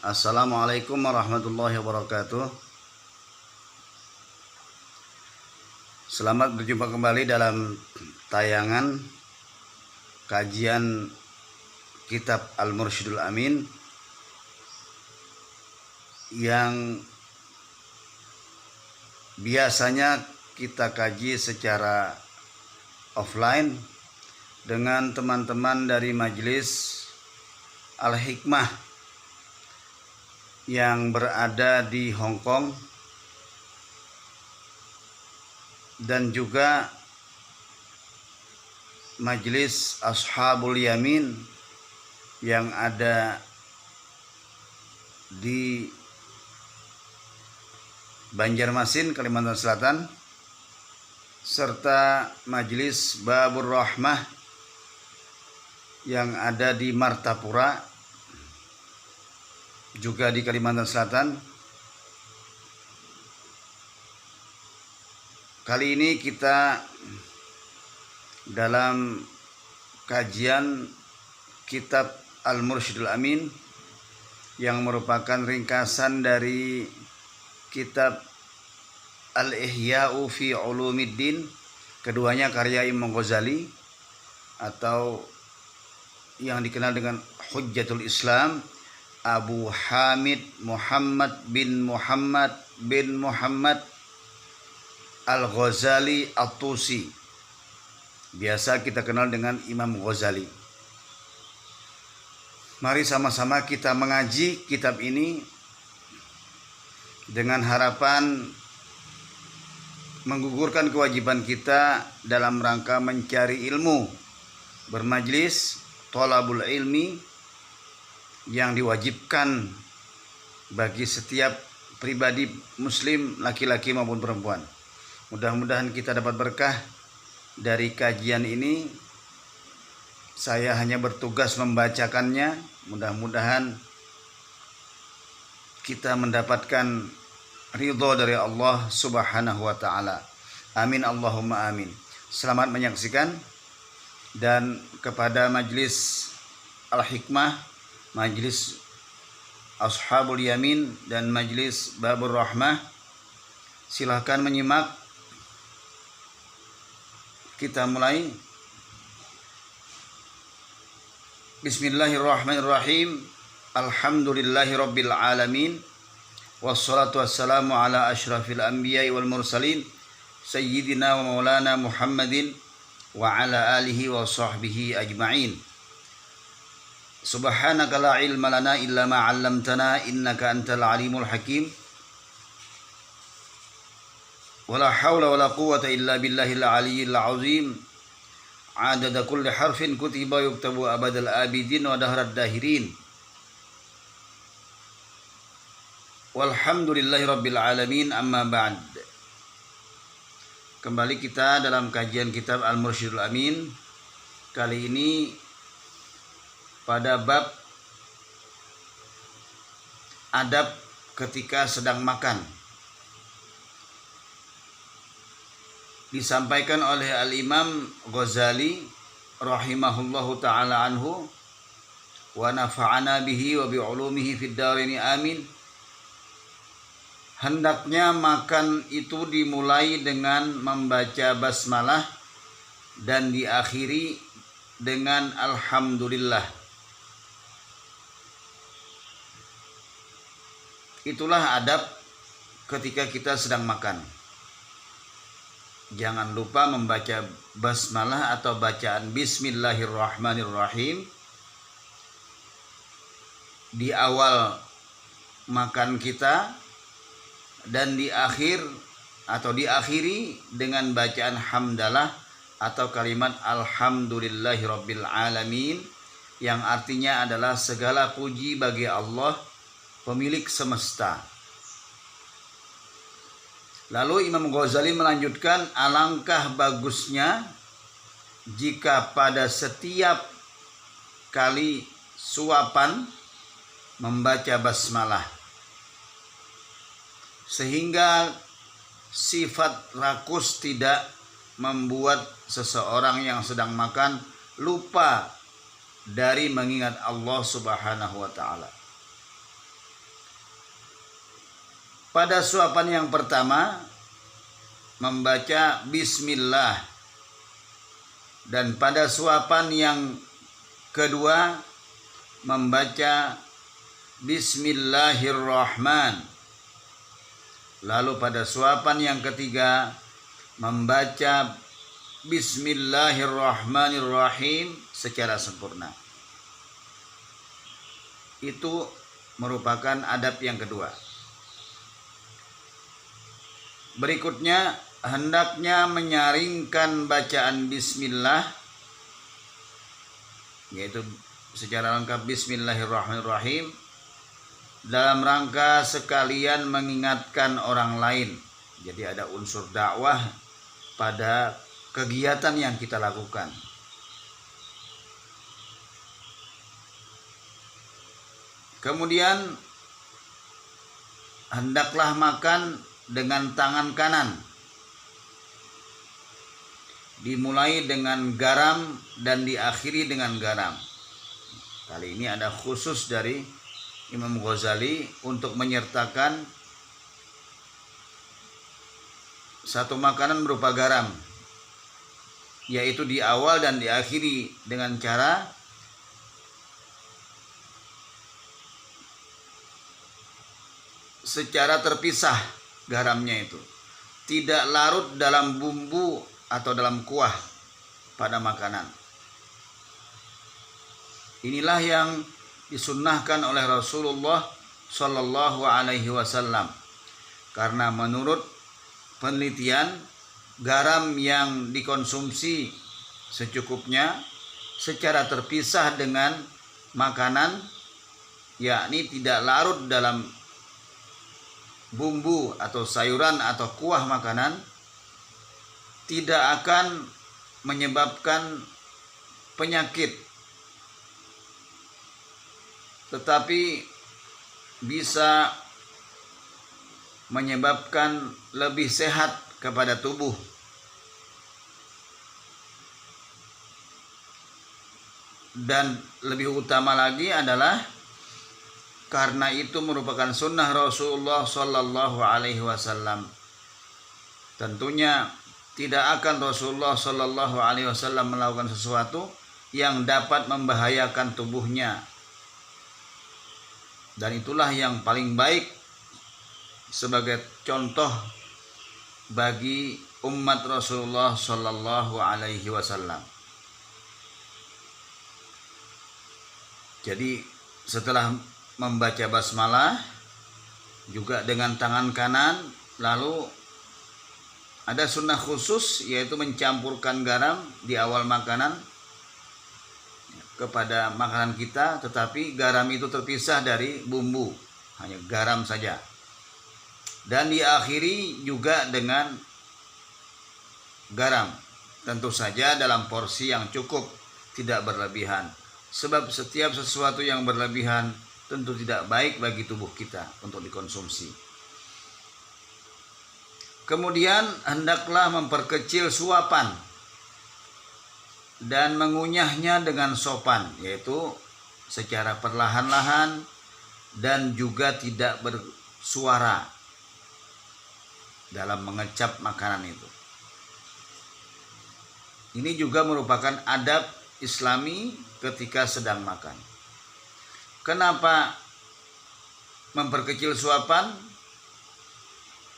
Assalamualaikum warahmatullahi wabarakatuh. Selamat berjumpa kembali dalam tayangan kajian kitab Al-Mursyidul Amin yang biasanya kita kaji secara offline dengan teman-teman dari Majelis Al-Hikmah yang berada di Hong Kong dan juga Majelis Ashabul Yamin yang ada di Banjarmasin, Kalimantan Selatan, serta Majelis Babur Rahmah yang ada di Martapura juga di Kalimantan Selatan. Kali ini kita dalam kajian kitab Al-Mursyidul Amin yang merupakan ringkasan dari kitab Al-Ihya'u fi Ulumiddin, keduanya karya Imam Ghazali atau yang dikenal dengan Hujjatul Islam, Abu Hamid Muhammad bin Muhammad Al-Ghazali At-Tusi, biasa kita kenal dengan Imam Ghazali. Mari sama-sama kita mengaji kitab ini dengan harapan menggugurkan kewajiban kita dalam rangka mencari ilmu, bermajlis, thalabul ilmi yang diwajibkan bagi setiap pribadi muslim, laki-laki maupun perempuan. Mudah-mudahan kita dapat berkah dari kajian ini. Saya hanya bertugas membacakannya. Mudah-mudahan kita mendapatkan ridho dari Allah Subhanahu wa ta'ala. Amin Allahumma amin. Selamat menyaksikan. Dan kepada Majelis Al-Hikmah, Majelis Ashabul Yamin dan Majelis Babur Rahmah, silahkan menyimak. Kita mulai. Bismillahirrahmanirrahim. Alhamdulillahirabbil alamin. Wassalatu wassalamu ala asyrafil anbiya'i wal mursalin sayyidina wa maulana Muhammadin wa ala alihi wa sahbihi ajma'in. Subhanaka la ilma lana illa ma 'allamtana innaka antal alimul hakim. Wala haula wala quwwata illa billahil aliyyil azim. Adada kulli harfin kutiba yuktabu abadal abidin wa dahrad dahirin. Walhamdulillahi rabbil alamin, amma ba'd. Kembali kita dalam kajian kitab Al-Mursyidul Amin. Kali ini pada bab adab ketika sedang makan. Disampaikan oleh Al-Imam Ghazali rahimahullahu ta'ala anhu wa nafa'ana bihi wa bi'ulumihi fid darini amin. Hendaknya makan itu dimulai dengan membaca basmalah dan diakhiri dengan alhamdulillah. Itulah adab ketika kita sedang makan. Jangan lupa membaca basmalah atau bacaan bismillahirrahmanirrahim di awal makan kita, dan di akhir atau diakhiri dengan bacaan hamdalah atau kalimat alhamdulillahirabbil alamin, yang artinya adalah segala puji bagi Allah, pemilik semesta. Lalu Imam Ghazali melanjutkan, alangkah bagusnya jika pada setiap kali suapan membaca basmalah, sehingga sifat rakus tidak membuat seseorang yang sedang makan lupa dari mengingat Allah Subhanahu wa ta'ala. Pada suapan yang pertama membaca bismillah, dan pada suapan yang kedua membaca bismillahirrahman. Lalu pada suapan yang ketiga membaca bismillahirrahmanirrahim secara sempurna. Itu merupakan adab yang kedua. Berikutnya, hendaknya menyaringkan bacaan bismillah, yaitu secara lengkap bismillahirrahmanirrahim, dalam rangka sekalian mengingatkan orang lain. Jadi ada unsur dakwah pada kegiatan yang kita lakukan. Kemudian hendaklah makan dengan tangan kanan, dimulai dengan garam dan diakhiri dengan garam. Kali ini ada khusus dari Imam Ghazali untuk menyertakan satu makanan berupa garam, yaitu di awal dan diakhiri dengan cara secara terpisah. Garamnya itu tidak larut dalam bumbu atau dalam kuah pada makanan. Inilah yang disunnahkan oleh Rasulullah Shallallahu Alaihi Wasallam, karena menurut penelitian garam yang dikonsumsi secukupnya secara terpisah dengan makanan, yakni tidak larut dalam bumbu atau sayuran atau kuah makanan, tidak akan menyebabkan penyakit, tetapi bisa menyebabkan lebih sehat kepada tubuh. Dan lebih utama lagi adalah karena itu merupakan sunnah Rasulullah Sallallahu Alaihi Wasallam. Tentunya tidak akan Rasulullah Sallallahu Alaihi Wasallam melakukan sesuatu yang dapat membahayakan tubuhnya. Dan itulah yang paling baik sebagai contoh bagi umat Rasulullah Sallallahu Alaihi Wasallam. Jadi setelah membaca basmalah juga dengan tangan kanan, lalu ada sunnah khusus, yaitu mencampurkan garam di awal makanan kepada makanan kita, tetapi garam itu terpisah dari bumbu, hanya garam saja. Dan diakhiri juga dengan garam, tentu saja dalam porsi yang cukup, tidak berlebihan. Sebab setiap sesuatu yang berlebihan tentu tidak baik bagi tubuh kita untuk dikonsumsi. Kemudian hendaklah memperkecil suapan dan mengunyahnya dengan sopan, yaitu secara perlahan-lahan dan juga tidak bersuara dalam mengecap makanan itu. Ini juga merupakan adab Islami ketika sedang makan. Kenapa memperkecil suapan?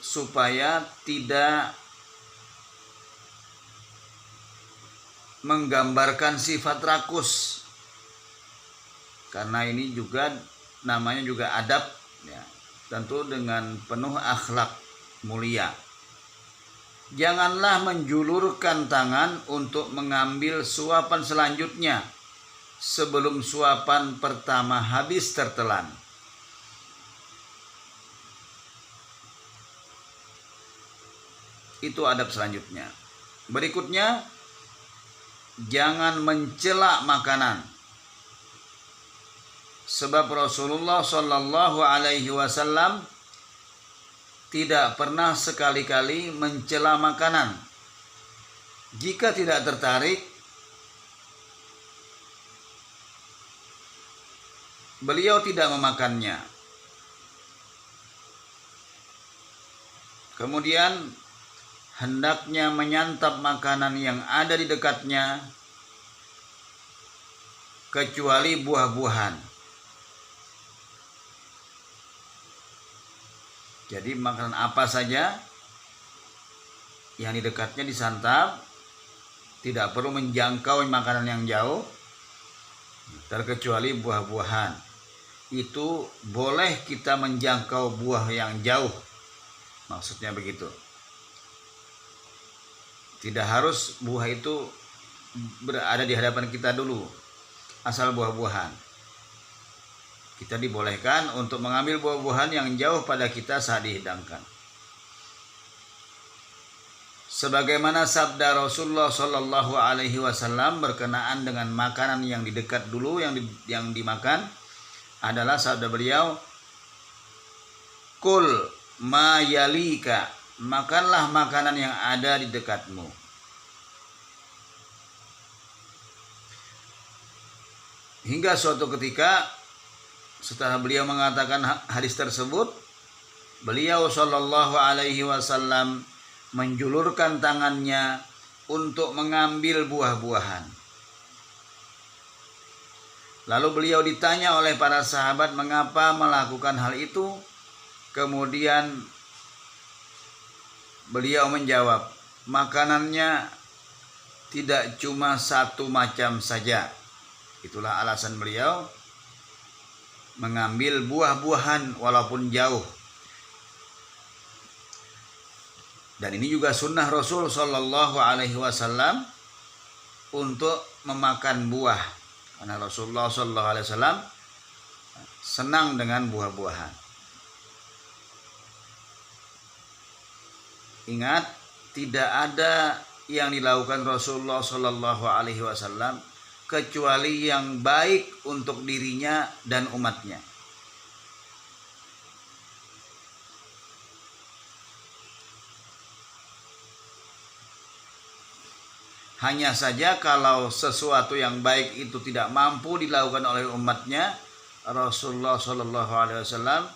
Supaya tidak menggambarkan sifat rakus. Karena ini juga namanya juga adab, ya, tentu dengan penuh akhlak mulia. Janganlah menjulurkan tangan untuk mengambil suapan selanjutnya sebelum suapan pertama habis tertelan. Itu adab selanjutnya. Berikutnya, jangan mencela makanan. Sebab Rasulullah Shallallahu Alaihi Wasallam tidak pernah sekali-kali mencela makanan. Jika tidak tertarik, beliau tidak memakannya. Kemudian hendaknya menyantap makanan yang ada di dekatnya kecuali buah-buahan. Jadi makanan apa saja yang di dekatnya disantap, tidak perlu menjangkau makanan yang jauh, terkecuali buah-buahan. Itu boleh kita menjangkau buah yang jauh, maksudnya begitu. Tidak harus buah itu berada di hadapan kita dulu, asal buah-buahan. Kita dibolehkan untuk mengambil buah-buahan yang jauh pada kita saat dihidangkan. Sebagaimana sabda Rasulullah Shallallahu Alaihi Wasallam berkenaan dengan makanan yang di dekat dulu yang dimakan adalah sabda beliau, "Kul ma yalika," makanlah makanan yang ada di dekatmu. Hingga suatu ketika setelah beliau mengatakan hadis tersebut, beliau Shallallahu Alaihi Wasallam menjulurkan tangannya untuk mengambil buah-buahan. Lalu beliau ditanya oleh para sahabat mengapa melakukan hal itu. Kemudian beliau menjawab, makanannya tidak cuma satu macam saja. Itulah alasan beliau mengambil buah-buahan walaupun jauh. Dan ini juga sunnah Rasul Shallallahu Alaihi Wasallam untuk memakan buah, karena Rasulullah Shallallahu Alaihi Wasallam senang dengan buah-buahan. Ingat, tidak ada yang dilakukan Rasulullah Shallallahu Alaihi Wasallam kecuali yang baik untuk dirinya dan umatnya. Hanya saja kalau sesuatu yang baik itu tidak mampu dilakukan oleh umatnya, Rasulullah Shallallahu Alaihi Wasallam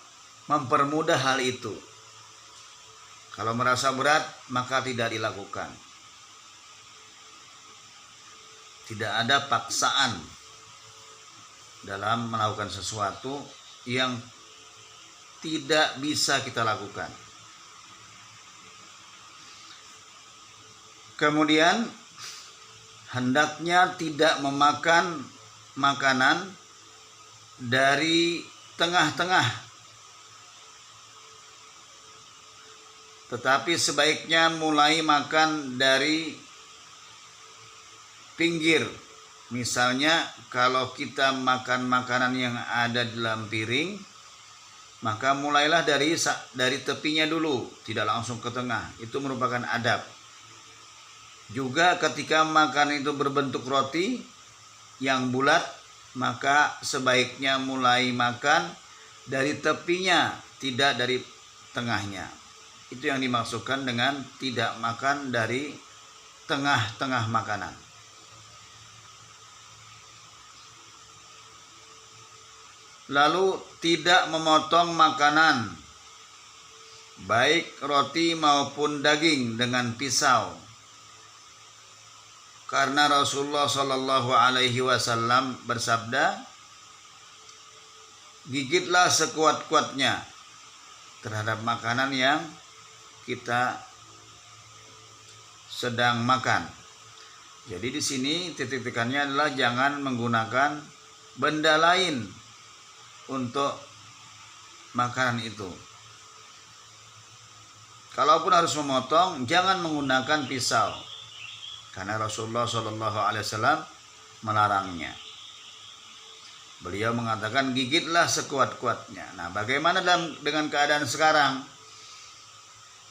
mempermudah hal itu. Kalau merasa berat, maka tidak dilakukan. Tidak ada paksaan dalam melakukan sesuatu yang tidak bisa kita lakukan. Kemudian hendaknya tidak memakan makanan dari tengah-tengah, tetapi sebaiknya mulai makan dari pinggir. Misalnya kalau kita makan makanan yang ada di dalam piring, maka mulailah dari tepinya dulu, tidak langsung ke tengah. Itu merupakan adab. Juga ketika makan itu berbentuk roti yang bulat, maka sebaiknya mulai makan dari tepinya, tidak dari tengahnya. Itu yang dimaksudkan dengan tidak makan dari tengah-tengah makanan. Lalu tidak memotong makanan, baik roti maupun daging, dengan pisau. Karena Rasulullah Shallallahu Alaihi Wasallam bersabda, gigitlah sekuat-kuatnya terhadap makanan yang kita sedang makan. Jadi di sini titik tekannya adalah jangan menggunakan benda lain untuk makanan itu. Kalaupun harus memotong, jangan menggunakan pisau, karena Rasulullah Shallallahu Alaihi Wasallam melarangnya. Beliau mengatakan gigitlah sekuat-kuatnya. Nah, bagaimana dengan keadaan sekarang?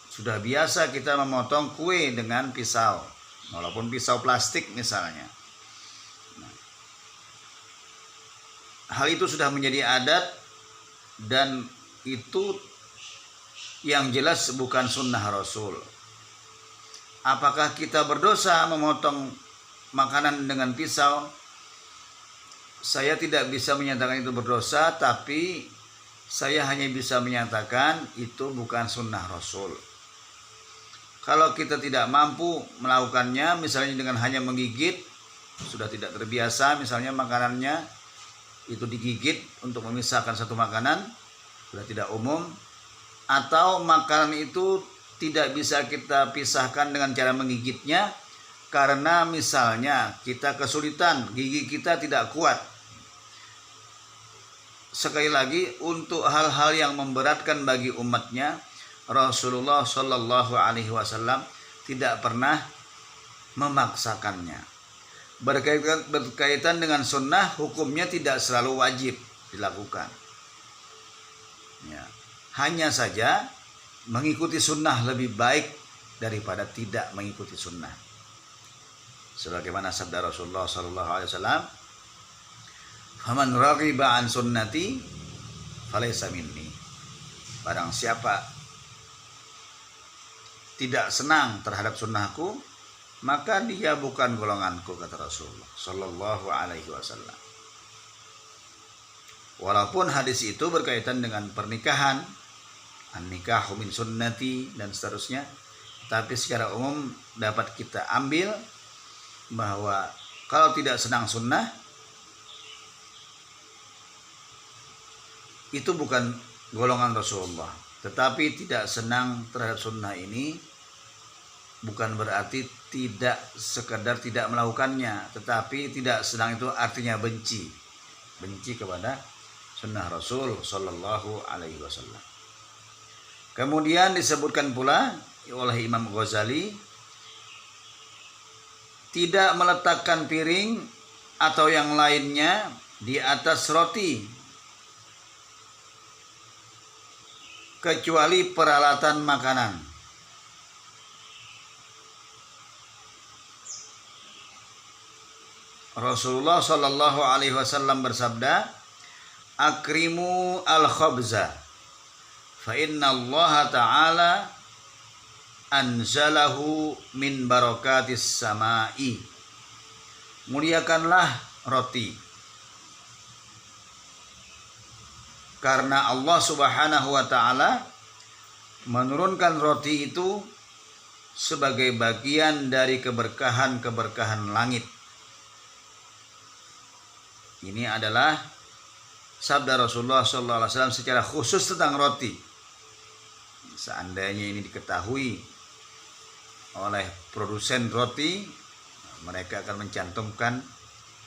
Sudah biasa kita memotong kue dengan pisau, walaupun pisau plastik misalnya. Nah, hal itu sudah menjadi adat dan itu yang jelas bukan sunnah Rasul. Apakah kita berdosa memotong makanan dengan pisau? Saya tidak bisa menyatakan itu berdosa, tapi saya hanya bisa menyatakan itu bukan sunnah Rasul. Kalau kita tidak mampu melakukannya, misalnya dengan hanya menggigit, sudah tidak terbiasa, misalnya makanannya itu digigit untuk memisahkan satu makanan, sudah tidak umum, atau makanan itu tidak bisa kita pisahkan dengan cara menggigitnya, karena misalnya kita kesulitan, gigi kita tidak kuat. Sekali lagi, untuk hal-hal yang memberatkan bagi umatnya, Rasulullah Shallallahu Alaihi Wasallam tidak pernah memaksakannya. Berkaitan dengan sunnah, hukumnya tidak selalu wajib dilakukan. Ya. Hanya saja mengikuti sunnah lebih baik daripada tidak mengikuti sunnah. Sebagaimana sabda Rasulullah Shallallahu Alaihi Wasallam, "Faman raghiba an sunnati, falaysa minni." Barang siapa tidak senang terhadap sunnahku, maka dia bukan golonganku, kata Rasulullah Shallallahu Alaihi Wasallam. Walaupun hadis itu berkaitan dengan pernikahan, an-nikahu min sunnati dan seterusnya, tapi secara umum dapat kita ambil bahwa kalau tidak senang sunnah, itu bukan golongan Rasulullah. Tetapi tidak senang terhadap sunnah ini bukan berarti tidak sekedar tidak melakukannya, tetapi tidak senang itu artinya benci kepada sunnah Rasul Sallallahu Alaihi Wasallam. Kemudian disebutkan pula oleh Imam Ghazali, tidak meletakkan piring atau yang lainnya di atas roti kecuali peralatan makanan. Rasulullah Shallallahu Alaihi Wasallam bersabda, "Akrimu al-khabza, fa inna Allah Ta'ala anzalahu min barakatis samai." Muliakanlah roti, karena Allah Subhanahu wa Ta'ala menurunkan roti itu sebagai bagian dari keberkahan-keberkahan langit. Ini adalah sabda Rasulullah SAW secara khusus tentang roti. Seandainya ini diketahui oleh produsen roti, mereka akan mencantumkan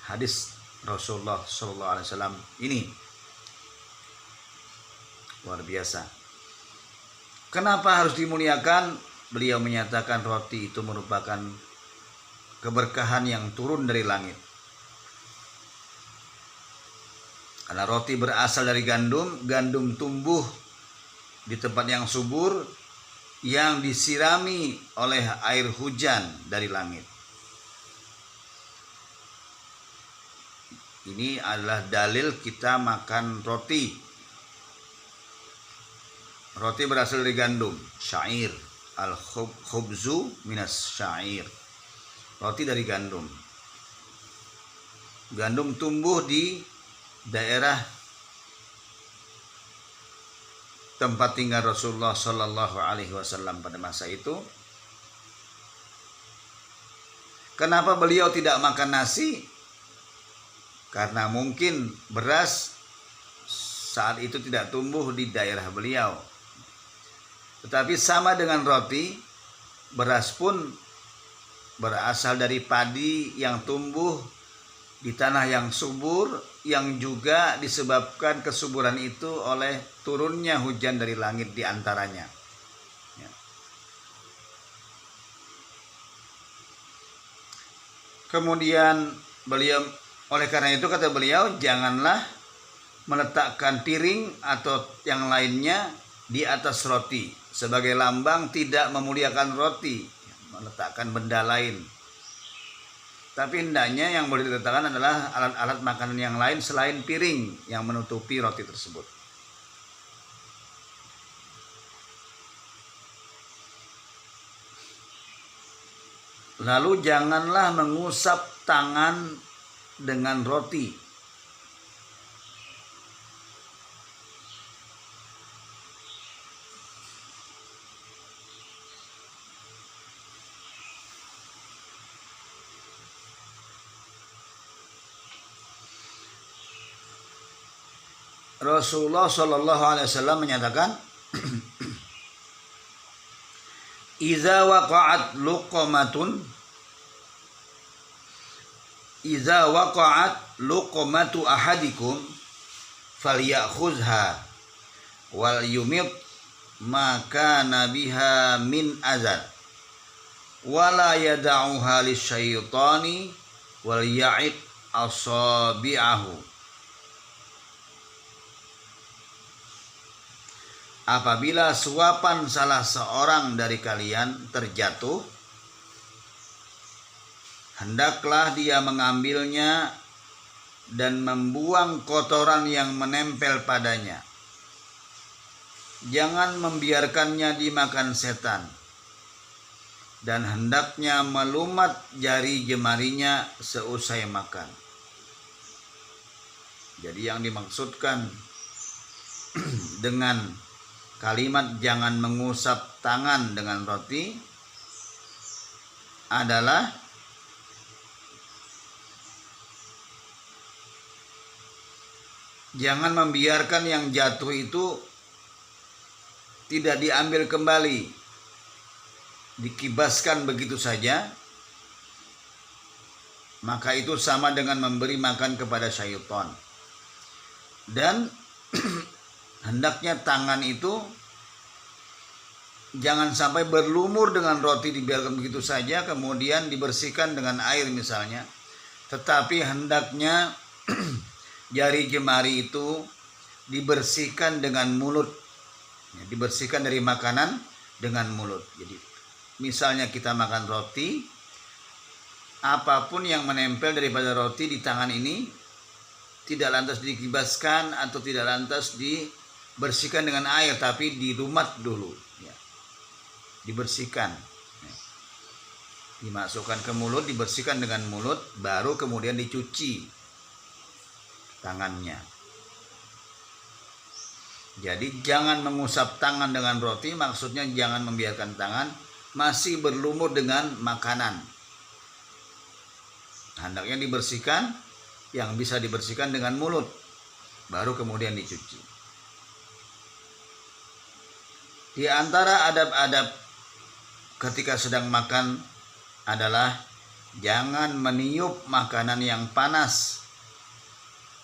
hadis Rasulullah SAW ini. Luar biasa. Kenapa harus dimuliakan? Beliau menyatakan roti itu merupakan keberkahan yang turun dari langit. Karena roti berasal dari gandum, gandum tumbuh di tempat yang subur, yang disirami oleh air hujan dari langit. Ini adalah dalil kita makan roti. Roti berasal dari gandum, syair, al-khubzu minas syair. Roti dari gandum. Gandum tumbuh di daerah tempat tinggal Rasulullah Shallallahu Alaihi Wasallam pada masa itu. Kenapa beliau tidak makan nasi? Karena mungkin beras saat itu tidak tumbuh di daerah beliau. Tetapi sama dengan roti, beras pun berasal dari padi yang tumbuh di tanah yang subur, yang juga disebabkan kesuburan itu oleh turunnya hujan dari langit di antaranya. Ya. Kemudian beliau, oleh karena itu kata beliau, janganlah meletakkan piring atau yang lainnya di atas roti sebagai lambang tidak memuliakan roti, meletakkan benda lain. Tapi hendaknya yang boleh diletakkan adalah alat-alat makanan yang lain selain piring yang menutupi roti tersebut. Lalu janganlah mengusap tangan dengan roti. Rasulullah Shallallahu Alaihi Wasallam menyatakan, Iza waqa'at luqmatu ahadikum falyakhuzha wal yumit maka nabiha min azad wala yada'uha lisyaitani wal ya'id asabi'ahu. Apabila suapan salah seorang dari kalian terjatuh, hendaklah dia mengambilnya dan membuang kotoran yang menempel padanya. Jangan membiarkannya dimakan setan, dan hendaknya melumat jari jemarinya seusai makan. Jadi yang dimaksudkan dengan kalimat jangan mengusap tangan dengan roti adalah jangan membiarkan yang jatuh itu tidak diambil kembali, dikibaskan begitu saja, maka itu sama dengan memberi makan kepada syaitan. Dan hendaknya tangan itu jangan sampai berlumur dengan roti dibiarkan begitu saja kemudian dibersihkan dengan air misalnya, tetapi hendaknya jari jemari itu dibersihkan dengan mulut, dibersihkan dari makanan dengan mulut. Jadi misalnya kita makan roti, apapun yang menempel daripada roti di tangan ini tidak lantas dikibaskan atau tidak lantas dibersihkan dengan air, tapi dilumat dulu, ya. Dibersihkan, ya. Dimasukkan ke mulut, dibersihkan dengan mulut, baru kemudian dicuci tangannya. Jadi jangan mengusap tangan dengan roti, maksudnya jangan membiarkan tangan masih berlumur dengan makanan. Hendaknya dibersihkan, yang bisa dibersihkan dengan mulut, baru kemudian dicuci. Di antara adab-adab ketika sedang makan adalah jangan meniup makanan yang panas,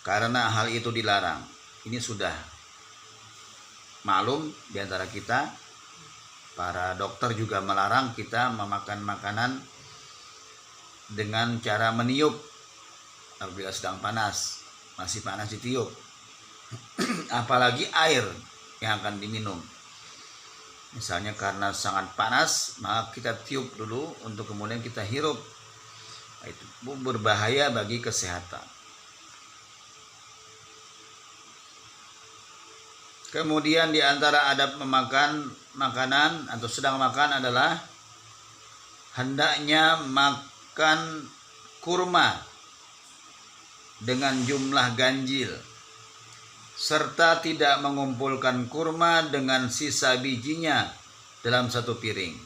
karena hal itu dilarang. Ini sudah maklum di antara kita. Para dokter juga melarang kita memakan makanan dengan cara meniup apabila sedang panas, masih panas ditiup. Apalagi air yang akan diminum. Misalnya karena sangat panas, maka kita tiup dulu untuk kemudian kita hirup. Itu berbahaya bagi kesehatan. Kemudian di antara adab memakan makanan atau sedang makan adalah hendaknya makan kurma dengan jumlah ganjil, serta tidak mengumpulkan kurma dengan sisa bijinya dalam satu piring.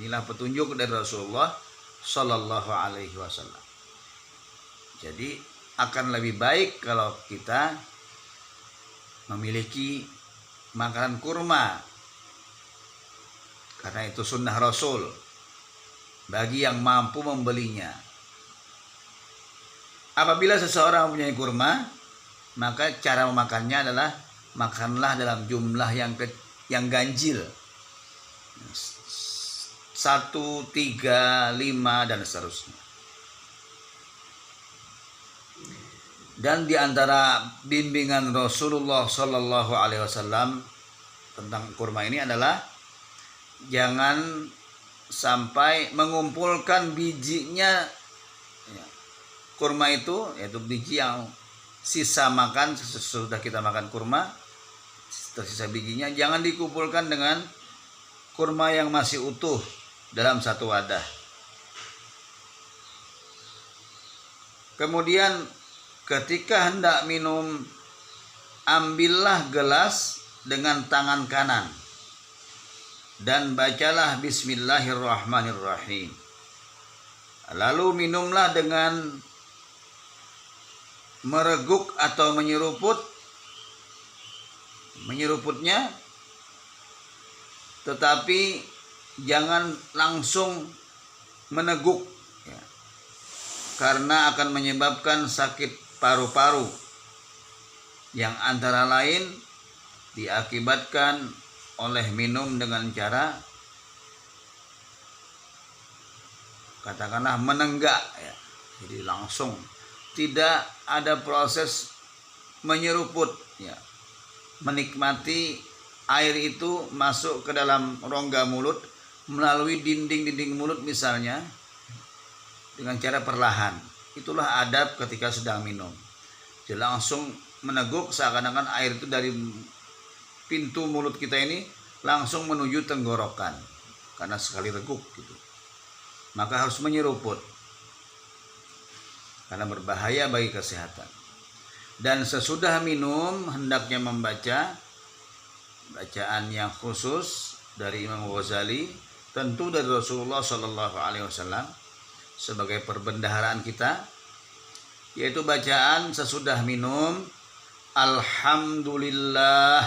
Inilah petunjuk dari Rasulullah Shallallahu Alaihi Wasallam. Jadi akan lebih baik kalau kita memiliki makanan kurma, karena itu sunnah Rasul bagi yang mampu membelinya. Apabila seseorang mempunyai kurma, maka cara memakannya adalah makanlah dalam jumlah yang ganjil, 1, 3, 5 dan seterusnya. Dan di antara bimbingan Rasulullah Shallallahu Alaihi Wasallam tentang kurma ini adalah jangan sampai mengumpulkan bijinya. Kurma itu yaitu biji yang sisa makan sesudah kita makan kurma, tersisa bijinya jangan dikumpulkan dengan kurma yang masih utuh dalam satu wadah. Kemudian ketika hendak minum, ambillah gelas dengan tangan kanan dan bacalah Bismillahirrahmanirrahim. Lalu minumlah dengan mereguk atau menyeruput menyeruputnya, tetapi jangan langsung meneguk ya, karena akan menyebabkan sakit paru-paru yang antara lain diakibatkan oleh minum dengan cara katakanlah menenggak ya. Jadi langsung tidak ada proses menyeruput ya, menikmati air itu masuk ke dalam rongga mulut melalui dinding-dinding mulut misalnya dengan cara perlahan. Itulah adab ketika sedang minum. Jadi langsung meneguk seakan-akan air itu dari pintu mulut kita ini langsung menuju tenggorokan karena sekali reguk gitu. Maka harus menyeruput karena berbahaya bagi kesehatan. Dan sesudah minum hendaknya membaca bacaan yang khusus dari Imam Ghazali, tentu dari Rasulullah Shallallahu Alaihi Wasallam sebagai perbendaharaan kita, yaitu bacaan sesudah minum, Alhamdulillah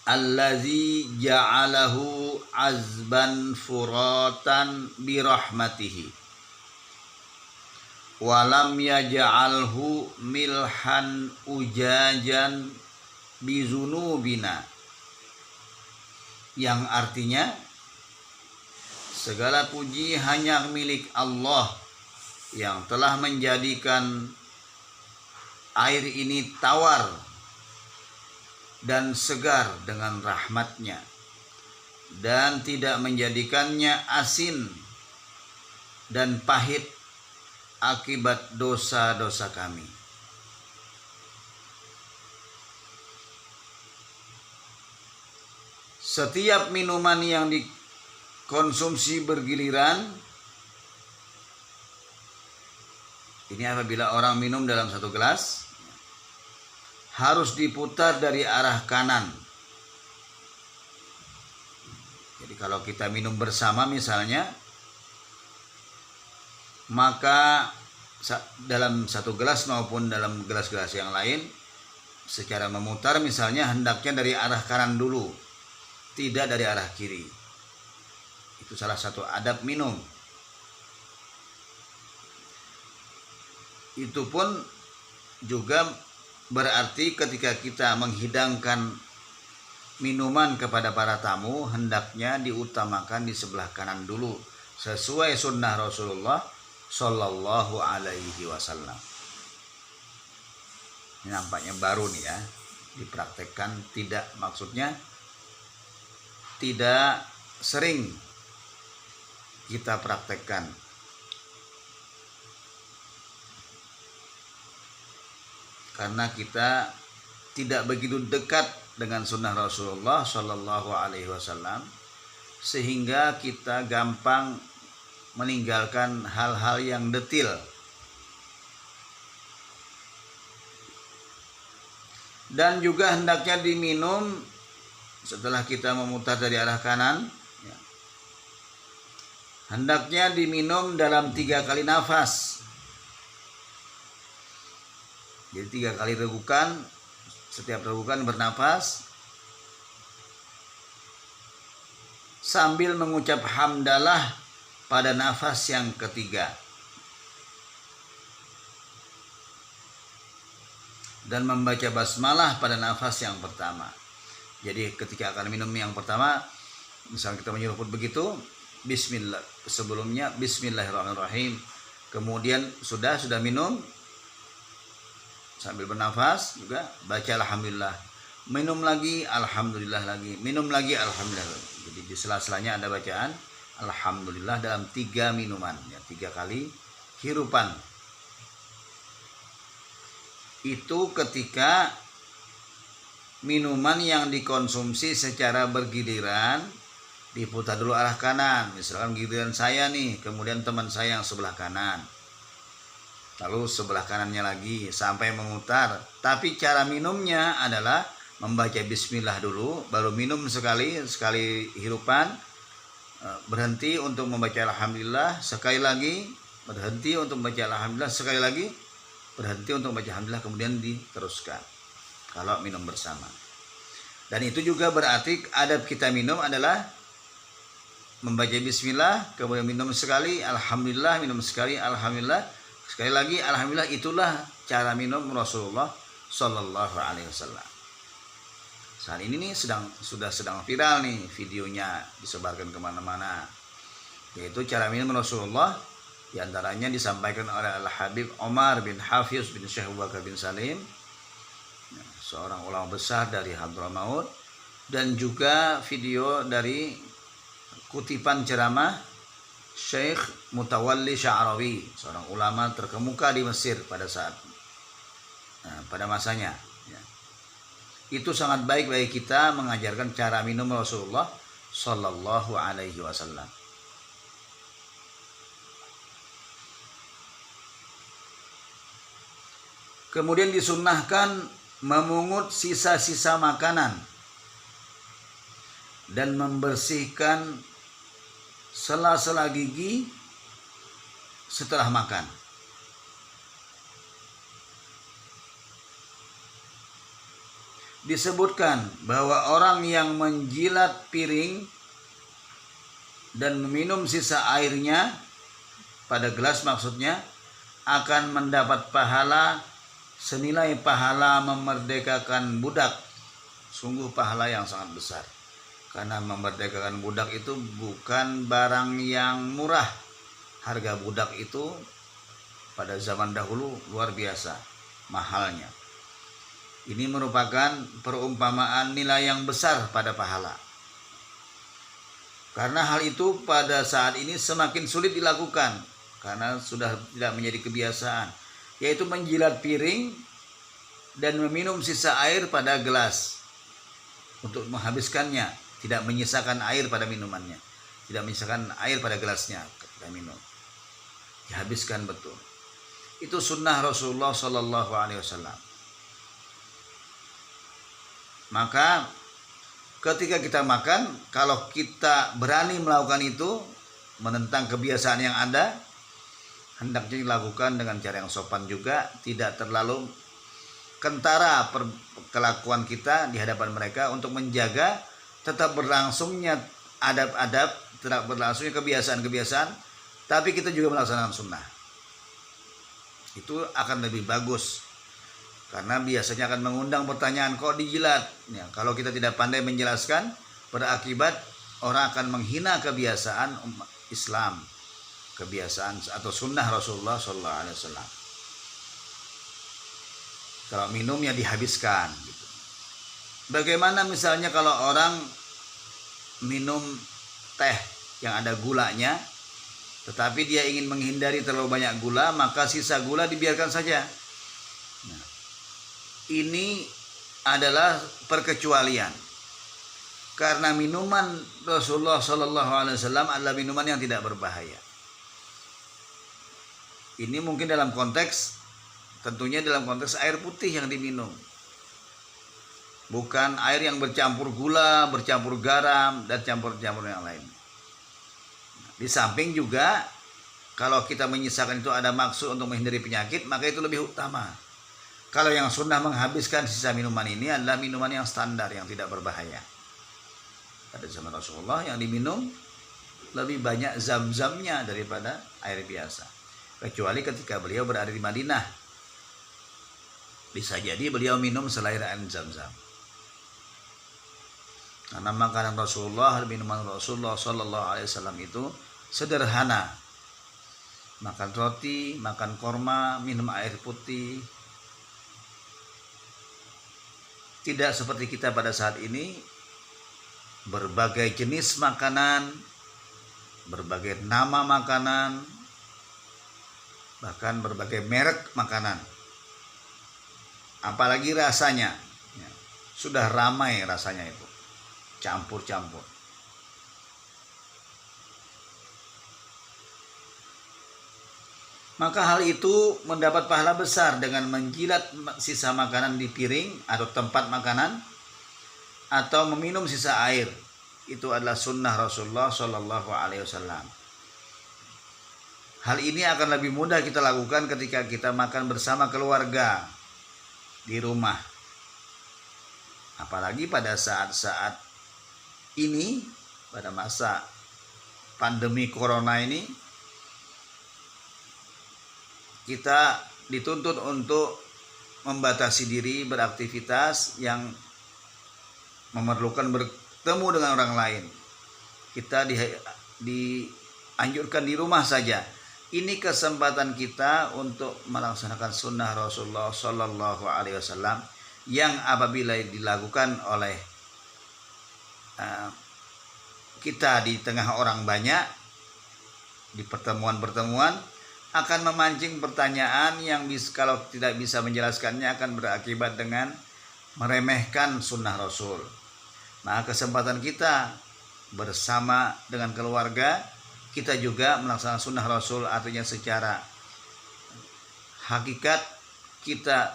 allazi ja'alahu azban furatan birahmatihi walam yaj'alhu milhan ujajan bizunubina, yang artinya segala puji hanya milik Allah yang telah menjadikan air ini tawar dan segar dengan rahmatnya dan tidak menjadikannya asin dan pahit akibat dosa-dosa kami. Setiap minuman yang dikonsumsi bergiliran, ini apabila orang minum dalam satu gelas, harus diputar dari arah kanan. Jadi kalau kita minum bersama misalnya, maka dalam satu gelas maupun dalam gelas-gelas yang lain, secara memutar misalnya hendaknya dari arah kanan dulu, tidak dari arah kiri. Itu salah satu adab minum. Itu pun juga berarti ketika kita menghidangkan minuman kepada para tamu, hendaknya diutamakan di sebelah kanan dulu, sesuai sunnah Rasulullah Shallallahu Alaihi Wasallam. Ini nampaknya baru nih ya, dipraktekkan, tidak, maksudnya tidak sering kita praktekkan. Karena kita tidak begitu dekat dengan sunnah Rasulullah Shallallahu Alaihi Wasallam, sehingga kita gampang meninggalkan hal-hal yang detil. Dan juga hendaknya diminum setelah kita memutar dari arah kanan ya, hendaknya diminum dalam 3 kali nafas. Jadi 3 kali regukan, setiap regukan bernafas sambil mengucap hamdalah pada nafas yang ketiga. Dan membaca basmalah pada nafas yang pertama. Jadi ketika akan minum yang pertama, misalnya kita menyeruput begitu, bismillah, sebelumnya bismillahirrahmanirrahim. Kemudian sudah minum, sambil bernafas juga baca alhamdulillah. Minum lagi alhamdulillah lagi, minum lagi alhamdulillah. Jadi di sela-selanya ada bacaan alhamdulillah dalam 3 minuman ya, 3 kali hirupan. Itu ketika minuman yang dikonsumsi secara bergiliran, diputar dulu arah kanan. Misalkan giliran saya nih, kemudian teman saya yang sebelah kanan, lalu sebelah kanannya lagi sampai memutar. Tapi cara minumnya adalah membaca bismillah dulu, baru minum sekali hirupan, berhenti untuk membaca alhamdulillah, sekali lagi berhenti untuk membaca alhamdulillah, sekali lagi berhenti untuk membaca alhamdulillah, kemudian diteruskan. kalau minum bersama. Dan itu juga berarti adab kita minum adalah membaca bismillah, kemudian minum sekali, alhamdulillah, minum sekali, alhamdulillah, sekali lagi, alhamdulillah. Itulah cara minum Rasulullah Shallallahu Alaihi Wasallam. Saat ini nih sudah sedang viral nih videonya, disebarkan kemana-mana. Yaitu cara minum Rasulullah, diantaranya disampaikan oleh Al-Habib Omar bin Hafiz bin Syekh Abu Bakar bin Salim, seorang ulama besar dari Hadramaut, dan juga video dari kutipan ceramah Syekh Mutawalli Sya'rawi, seorang ulama terkemuka di Mesir pada masanya. Itu sangat baik bagi kita mengajarkan cara minum Rasulullah Sallallahu Alaihi Wasallam. Kemudian disunnahkan memungut sisa-sisa makanan dan membersihkan sela-sela gigi setelah makan. Disebutkan bahwa orang yang menjilat piring dan meminum sisa airnya pada gelas maksudnya akan mendapat pahala senilai pahala memerdekakan budak. Sungguh pahala yang sangat besar. Karena memerdekakan budak itu bukan barang yang murah. Harga budak itu pada zaman dahulu luar biasa mahalnya. Ini merupakan perumpamaan nilai yang besar pada pahala. Karena hal itu pada saat ini semakin sulit dilakukan karena sudah tidak menjadi kebiasaan, yaitu menjilat piring dan meminum sisa air pada gelas untuk menghabiskannya, tidak menyisakan air pada minumannya, tidak menyisakan air pada gelasnya ketika minum, dihabiskan betul. Itu sunnah Rasulullah Sallallahu Alaihi Wasallam. Maka ketika kita makan, kalau kita berani melakukan itu, menentang kebiasaan yang ada, hendaknya dilakukan dengan cara yang sopan juga, tidak terlalu kentara kelakuan kita di hadapan mereka untuk menjaga tetap berlangsungnya adab-adab, tetap berlangsungnya kebiasaan-kebiasaan, tapi kita juga melaksanakan sunnah. Itu akan lebih bagus. Karena biasanya akan mengundang pertanyaan, kok dijilat? Ya, kalau kita tidak pandai menjelaskan, berakibat orang akan menghina kebiasaan Islam, kebiasaan atau sunnah Rasulullah SAW. Kalau minum ya dihabiskan. Gitu. Bagaimana misalnya kalau orang minum teh yang ada gulanya, tetapi dia ingin menghindari terlalu banyak gula, maka sisa gula dibiarkan saja. Ini adalah perkecualian karena minuman Rasulullah SAW adalah minuman yang tidak berbahaya. Ini mungkin tentunya dalam konteks air putih yang diminum, bukan air yang bercampur gula, bercampur garam, dan campur-campur yang lain. Di samping juga kalau kita menyisakan itu ada maksud untuk menghindari penyakit, maka itu lebih utama. Kalau yang sunnah menghabiskan sisa minuman ini adalah minuman yang standar, yang tidak berbahaya. Pada zaman Rasulullah yang diminum lebih banyak zam-zamnya daripada air biasa. Kecuali ketika beliau berada di Madinah. Bisa jadi beliau minum selain air zam-zam. Karena makanan Rasulullah, minuman Rasulullah SAW itu sederhana. Makan roti, makan korma, minum air putih. Tidak seperti kita pada saat ini, berbagai jenis makanan, berbagai nama makanan, bahkan berbagai merek makanan. Apalagi rasanya, sudah ramai rasanya itu, campur-campur. Maka hal itu mendapat pahala besar dengan menjilat sisa makanan di piring atau tempat makanan, atau meminum sisa air. Itu adalah sunnah Rasulullah Shallallahu Alaihi Wasallam. Hal ini akan lebih mudah kita lakukan ketika kita makan bersama keluarga di rumah. Apalagi pada saat-saat ini, pada masa pandemi corona ini, kita dituntut untuk membatasi diri beraktivitas yang memerlukan bertemu dengan orang lain. Kita dianjurkan di rumah saja. Ini kesempatan kita untuk melaksanakan sunnah Rasulullah Sallallahu Alaihi Wasallam yang apabila dilakukan oleh kita di tengah orang banyak di pertemuan-pertemuan akan memancing pertanyaan yang kalau tidak bisa menjelaskannya akan berakibat dengan meremehkan sunnah Rasul. Nah, kesempatan kita bersama dengan keluarga, kita juga melaksanakan sunnah Rasul, artinya secara hakikat kita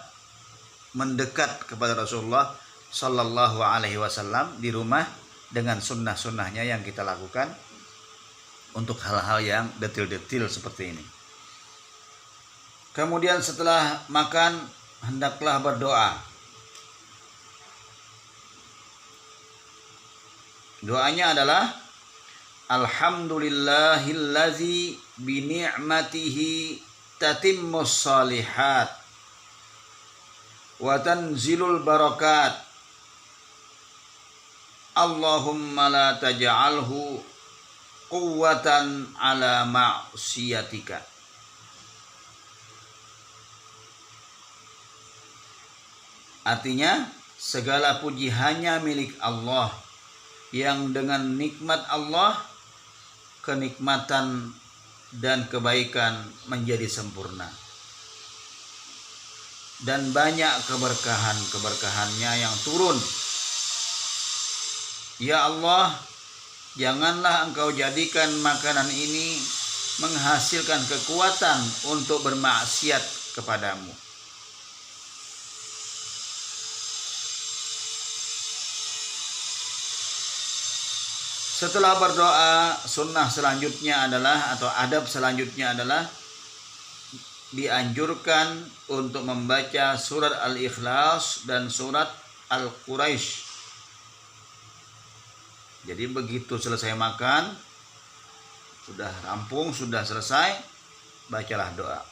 mendekat kepada Rasulullah Sallallahu Alaihi Wasallam di rumah dengan sunnah-sunnahnya yang kita lakukan untuk hal-hal yang detil-detil seperti ini. Kemudian setelah makan hendaklah berdoa. Doanya adalah Alhamdulillahillazi bini'matihi tatimmus shalihat wa tanzilul barakat. Allahumma la taj'alhu quwwatan ala ma'siyatika. Artinya, segala puji hanya milik Allah, yang dengan nikmat Allah kenikmatan dan kebaikan menjadi sempurna, dan banyak keberkahannya yang turun. Ya Allah, janganlah Engkau jadikan makanan ini menghasilkan kekuatan untuk bermaksiat kepadamu. Setelah berdoa, sunnah selanjutnya adalah, atau adab selanjutnya adalah, dianjurkan untuk membaca surat Al-Ikhlas dan surat Al-Quraisy. Jadi begitu selesai makan, sudah rampung, sudah selesai, bacalah doa.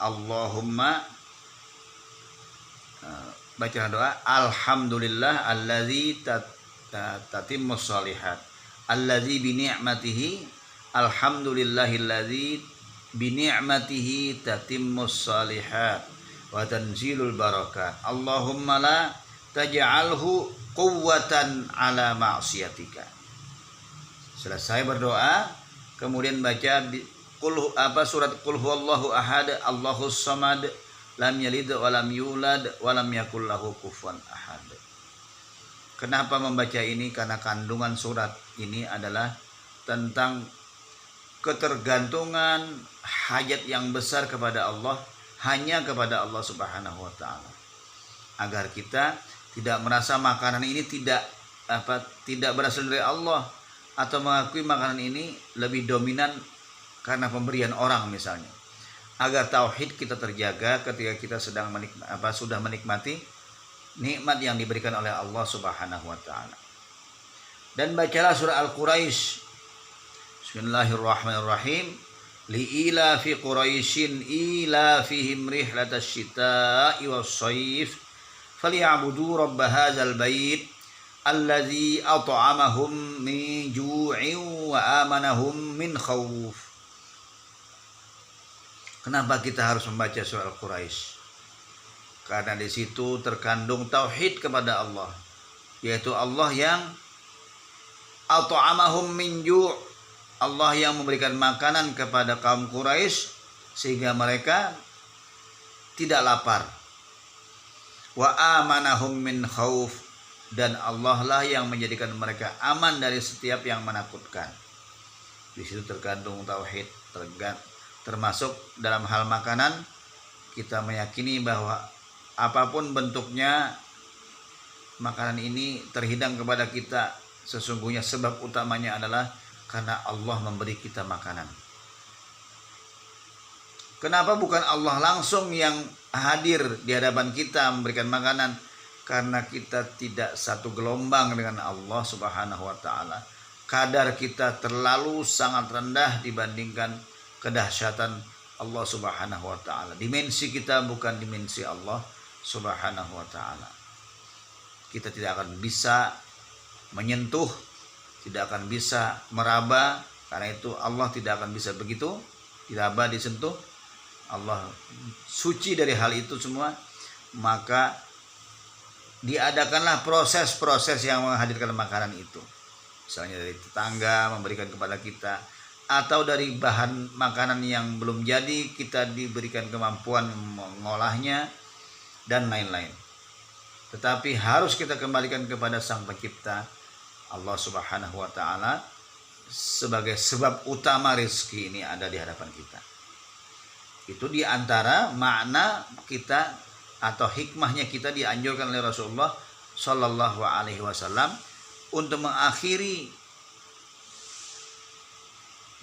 Bacalah doa. Alhamdulillah alladzi tatimmus shalihat. Alladzi bini'matihi, alhamdulillahilladzi bini'matihi tatimmus shalihat wa tanzilul barakat. Allahumma la taj'alhu quwwatan ala ma'siyatika. Selesai berdoa, kemudian baca surat Qul huwallahu ahad, Allahus samad, lam yalid wa lam yulad wa lam yakul lahu kufuwan ahad. Kenapa membaca ini? Karena kandungan surat ini adalah tentang ketergantungan hajat yang besar kepada Allah, hanya kepada Allah Subhanahu wa taala. Agar kita tidak merasa makanan ini tidak berasal dari Allah, atau mengakui makanan ini lebih dominan karena pemberian orang misalnya. Agar tauhid kita terjaga ketika kita sudah menikmati nikmat yang diberikan oleh Allah Subhanahu wa taala. Dan bacalah surah Al-Quraisy. Bismillahirrahmanirrahim. Li'ila fi Quraisyin ila fihim rihlatasy syita'i was-shayf falyabudu rabb hadzal bait alladzi at'amahum min ju'in wa amanahum min khauf. Kenapa kita harus membaca surah Al-Quraisy? Karena di situ terkandung tauhid kepada Allah, yaitu Allah yang at'amahum min ju', Allah yang memberikan makanan kepada kaum Quraisy sehingga mereka tidak lapar. Wa amanahum min khauf, dan Allah lah yang menjadikan mereka aman dari setiap yang menakutkan. Di situ terkandung tauhid, termasuk dalam hal makanan kita meyakini bahwa apapun bentuknya makanan ini terhidang kepada kita, sesungguhnya sebab utamanya adalah karena Allah memberi kita makanan. Kenapa bukan Allah langsung yang hadir di hadapan kita memberikan makanan? karena kita tidak satu gelombang dengan Allah Subhanahu wa taala. Kadar kita terlalu sangat rendah dibandingkan kedahsyatan Allah Subhanahu wa taala. Dimensi kita bukan dimensi Allah Subhanahu wa taala. Kita tidak akan bisa menyentuh, tidak akan bisa meraba, karena itu Allah tidak akan bisa begitu, diraba, disentuh. Allah suci dari hal itu semua. Maka diadakanlah proses-proses yang menghadirkan makanan itu. Misalnya dari tetangga memberikan kepada kita, atau dari bahan makanan yang belum jadi kita diberikan kemampuan mengolahnya, dan lain-lain. Tetapi harus kita kembalikan kepada Sang Pencipta Allah Subhanahu wa taala sebagai sebab utama rezeki ini ada di hadapan kita. Itu di antara makna kita atau hikmahnya kita dianjurkan oleh Rasulullah Shallallahu alaihi wasallam untuk mengakhiri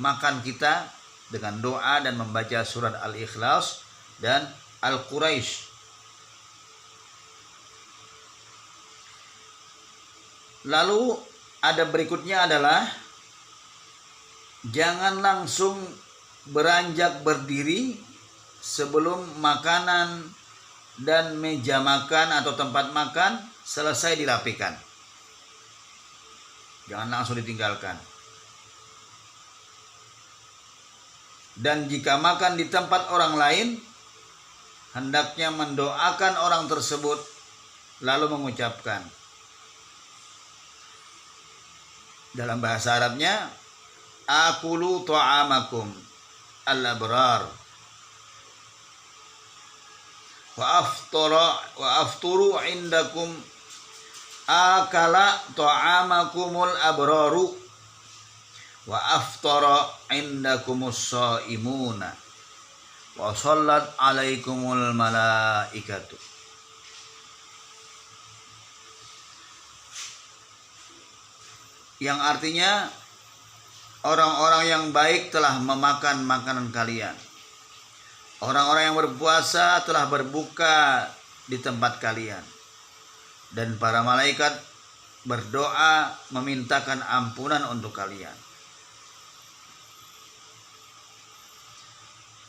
makan kita dengan doa dan membaca surat Al-Ikhlas dan Al-Quraisy. Lalu ada berikutnya adalah jangan langsung beranjak berdiri sebelum makanan dan meja makan atau tempat makan selesai dirapikan. Jangan langsung ditinggalkan. Dan jika makan di tempat orang lain, hendaknya mendoakan orang tersebut lalu mengucapkan. Dalam bahasa Arabnya, akulu ta'amakum al-abrar wa afturu indakum akala ta'amakumul abraru wa aftara indakumus shaimuna wa shallat alaikumul malaikatu. Yang artinya orang-orang yang baik telah memakan makanan kalian. Orang-orang yang berpuasa telah berbuka di tempat kalian. Dan para malaikat berdoa memintakan ampunan untuk kalian.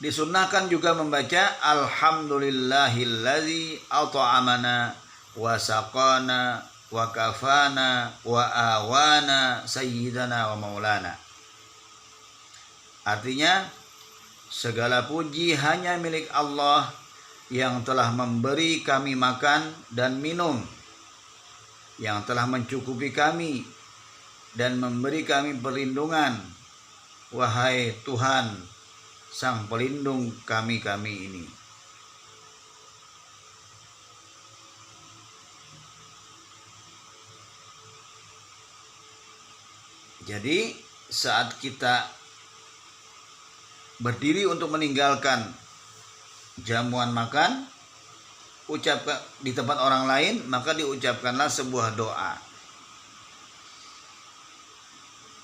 Disunnahkan juga membaca Alhamdulillahillazi at'amana wa saqana wa kafana wa awana sayyidana wa maulana. Artinya, segala puji hanya milik Allah yang telah memberi kami makan dan minum, yang telah mencukupi kami dan memberi kami perlindungan. Wahai Tuhan, Sang Pelindung kami-kami ini. Jadi saat kita berdiri untuk meninggalkan jamuan makan, ucapkan di tempat orang lain, maka diucapkanlah sebuah doa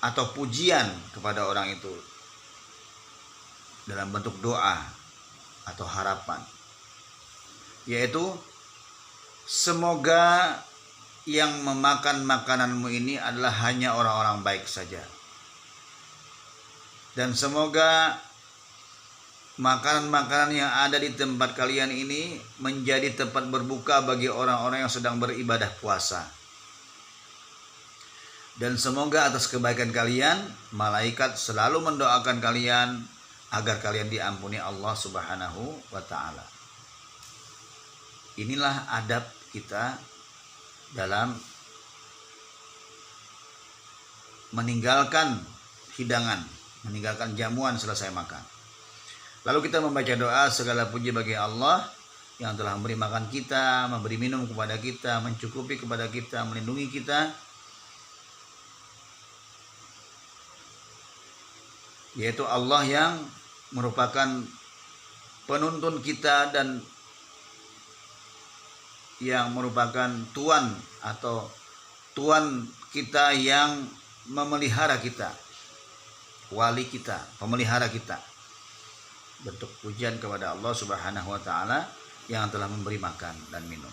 atau pujian kepada orang itu dalam bentuk doa atau harapan, yaitu semoga yang memakan makananmu ini adalah hanya orang-orang baik saja, dan semoga makanan-makanan yang ada di tempat kalian ini menjadi tempat berbuka bagi orang-orang yang sedang beribadah puasa. Dan semoga atas kebaikan kalian, malaikat selalu mendoakan kalian agar kalian diampuni Allah Subhanahu wa ta'ala. Inilah adab kita dalam meninggalkan hidangan, meninggalkan jamuan selesai makan. Lalu kita membaca doa, segala puji bagi Allah yang telah memberi makan kita, memberi minum kepada kita, mencukupi kepada kita, melindungi kita, yaitu Allah yang merupakan penuntun kita dan yang merupakan tuan atau tuan kita yang memelihara kita, wali kita, pemelihara kita. Bentuk pujian kepada Allah Subhanahu wa ta'ala yang telah memberi makan dan minum.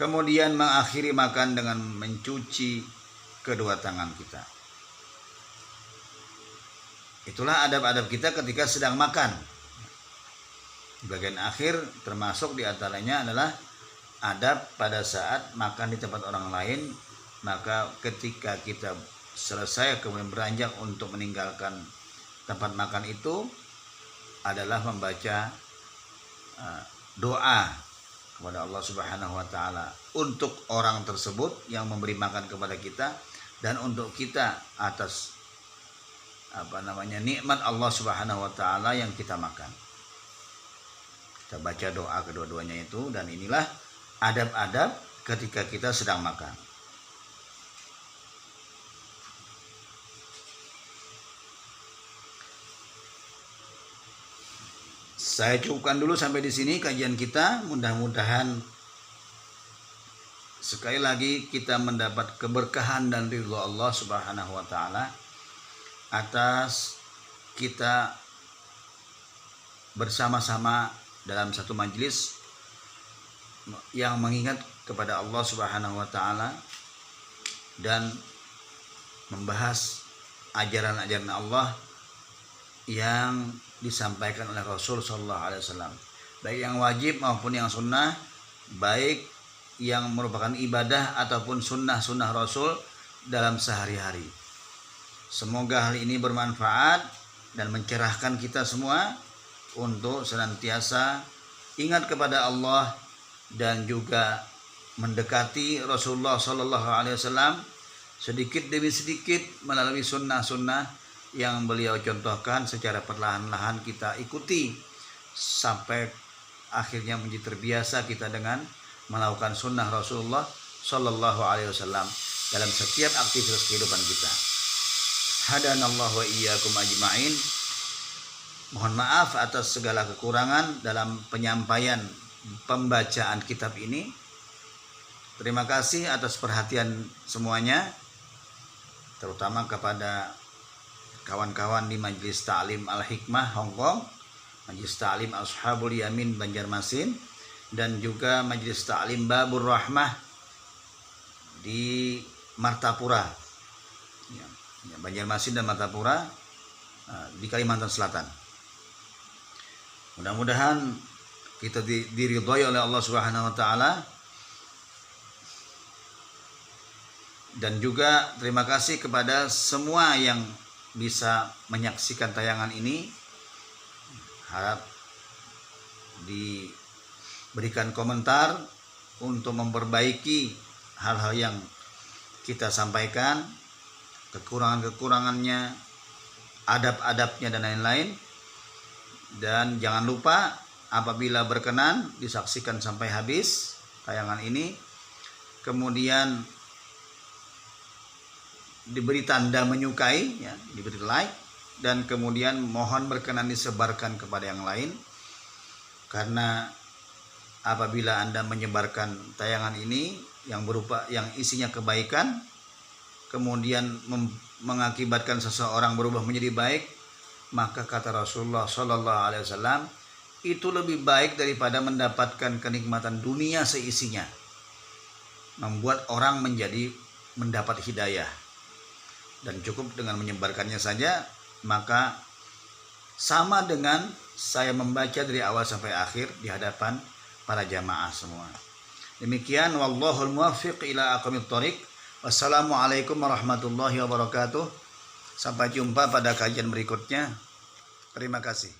Kemudian mengakhiri makan dengan mencuci kedua tangan kita. Itulah adab-adab kita ketika sedang makan. Bagian akhir termasuk diantaranya adalah adab pada saat makan di tempat orang lain. Maka ketika kita selesai kemudian beranjak untuk meninggalkan tempat makan itu adalah membaca doa kepada Allah Subhanahu wa taala untuk orang tersebut yang memberi makan kepada kita dan untuk kita atas nikmat Allah Subhanahu wa taala yang kita makan. Kita baca doa kedua-duanya itu, dan inilah adab-adab ketika kita sedang makan. Saya cukupkan dulu sampai di sini kajian kita. Mudah-mudahan sekali lagi kita mendapat keberkahan dan ridho Allah Subhanahu wa taala atas kita bersama-sama dalam satu majelis yang mengingat kepada Allah Subhanahu wa taala dan membahas ajaran-ajaran Allah yang disampaikan oleh Rasul Sallallahu Alaihi Wasallam, baik yang wajib maupun yang sunnah, baik yang merupakan ibadah ataupun sunnah-sunnah Rasul dalam sehari-hari. Semoga hal ini bermanfaat dan mencerahkan kita semua untuk senantiasa ingat kepada Allah dan juga mendekati Rasulullah Sallallahu Alaihi Wasallam sedikit demi sedikit melalui sunnah-sunnah yang beliau contohkan. Secara perlahan-lahan kita ikuti sampai akhirnya menjadi terbiasa kita dengan melakukan sunnah Rasulullah Sallallahu Alaihi Wasallam dalam setiap aktivitas kehidupan kita. Hadanallahu wa iyyakum ajma'in. Mohon maaf atas segala kekurangan dalam penyampaian pembacaan kitab ini. Terima kasih atas perhatian semuanya, terutama kepada kawan-kawan di Majelis Ta'lim Al-Hikmah Hong Kong, Majelis Ta'lim Ashabul Yamin Banjarmasin, dan juga Majelis Ta'lim Babur Rahmah di Martapura, Banjarmasin dan Martapura di Kalimantan Selatan. Mudah-mudahan kita diridhoi oleh Allah Subhanahu wa taala. Dan juga terima kasih kepada semua yang bisa menyaksikan tayangan ini. Harap diberikan komentar untuk memperbaiki hal-hal yang kita sampaikan, kekurangan-kekurangannya, adab-adabnya dan lain-lain. Dan jangan lupa apabila berkenan disaksikan sampai habis tayangan ini, kemudian diberi tanda menyukai, ya, diberi like, dan kemudian mohon berkenan disebarkan kepada yang lain, karena apabila Anda menyebarkan tayangan ini yang isinya kebaikan, kemudian mengakibatkan seseorang berubah menjadi baik, maka kata Rasulullah Sallallahu Alaihi Wasallam, itu lebih baik daripada mendapatkan kenikmatan dunia seisinya. Membuat orang mendapat hidayah. Dan cukup dengan menyebarkannya saja, maka sama dengan saya membaca dari awal sampai akhir di hadapan para jamaah semua. Demikian, wallahul muwaffiq ila aqwamit thoriq. Wassalamualaikum warahmatullahi wabarakatuh. Sampai jumpa pada kajian berikutnya. Terima kasih.